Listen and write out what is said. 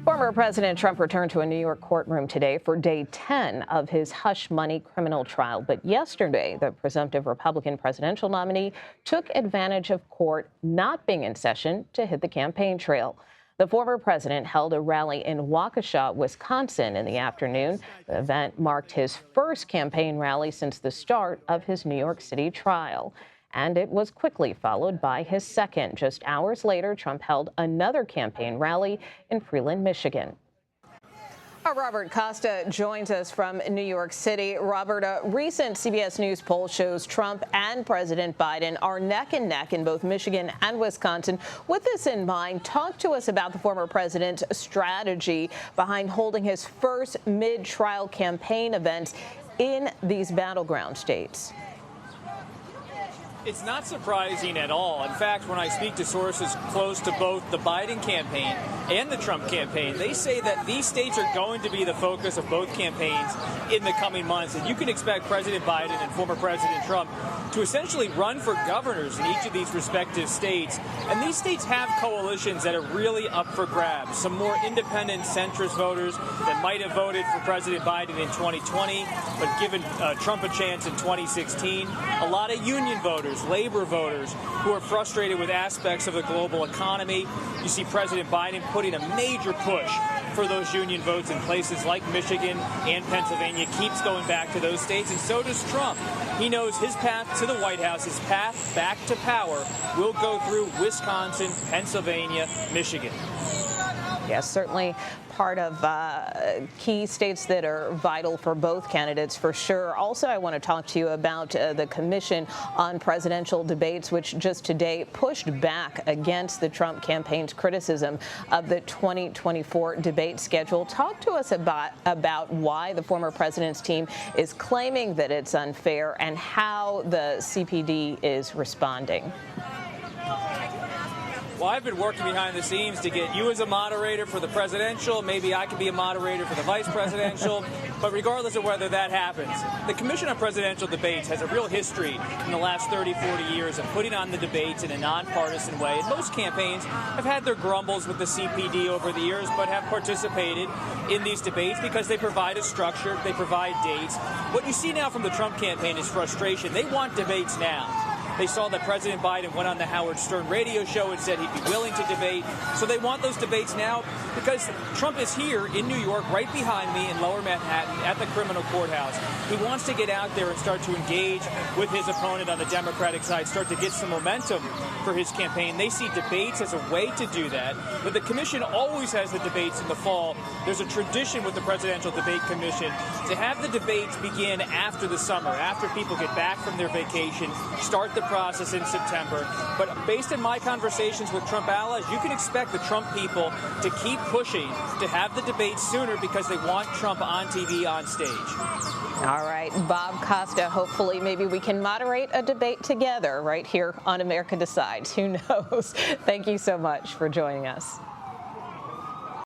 Former President Trump returned to a New York courtroom today for day 10 of his hush money criminal trial. But yesterday, the presumptive Republican presidential nominee took advantage of court not being in session to hit the campaign trail. The former president held a rally in Waukesha, Wisconsin in the afternoon. The event marked his first campaign rally since the start of his New York City trial. And it was quickly followed by his second. Just hours later, Trump held another campaign rally in Freeland, Michigan. Our Robert Costa joins us from New York City. Robert, a recent CBS News poll shows Trump and President Biden are neck and neck in both Michigan and Wisconsin. With this in mind, talk to us about the former president's strategy behind holding his first mid-trial campaign events in these battleground states. It's not surprising at all. In fact, when I speak to sources close to both the Biden campaign and the Trump campaign, they say that these states are going to be the focus of both campaigns in the coming months. And you can expect President Biden and former President Trump to essentially run for governors in each of these respective states. And these states have coalitions that are really up for grabs. Some more independent centrist voters that might have voted for President Biden in 2020, but given Trump a chance in 2016. A lot of union voters, labor voters who are frustrated with aspects of the global economy. You see President Biden putting a major push for those union votes in places like Michigan and Pennsylvania, keeps going back to those states, and so does Trump. He knows his path to the White House, his path back to power, will go through Wisconsin, Pennsylvania, Michigan. Yes, certainly part of key states that are vital for both candidates, for sure. Also, I want to talk to you about the Commission on Presidential Debates, which just today pushed back against the Trump campaign's criticism of the 2024 debate schedule. Talk to us about why the former president's team is claiming that it's unfair and how the CPD is responding. Well, I've been working behind the scenes to get you as a moderator for the presidential. Maybe I could be a moderator for the vice presidential. But regardless of whether that happens, the Commission on Presidential Debates has a real history in the last 30, 40 years of putting on the debates in a nonpartisan way. And most campaigns have had their grumbles with the CPD over the years, but have participated in these debates because they provide a structure, they provide dates. What you see now from the Trump campaign is frustration. They want debates now. They saw that President Biden went on the Howard Stern radio show and said he'd be willing to debate. So they want those debates now because Trump is here in New York, right behind me in Lower Manhattan at the criminal courthouse. He wants to get out there and start to engage with his opponent on the Democratic side, start to get some momentum for his campaign. They see debates as a way to do that. But the commission always has the debates in the fall. There's a tradition with the Presidential Debate Commission to have the debates begin after the summer, after people get back from their vacation, start the process in September. But based on my conversations with Trump allies, you can expect the Trump people to keep pushing to have the debate sooner because they want Trump on TV, on stage. All right, Bob Costa, hopefully maybe we can moderate a debate together right here on America Decides. Who knows? Thank you so much for joining us.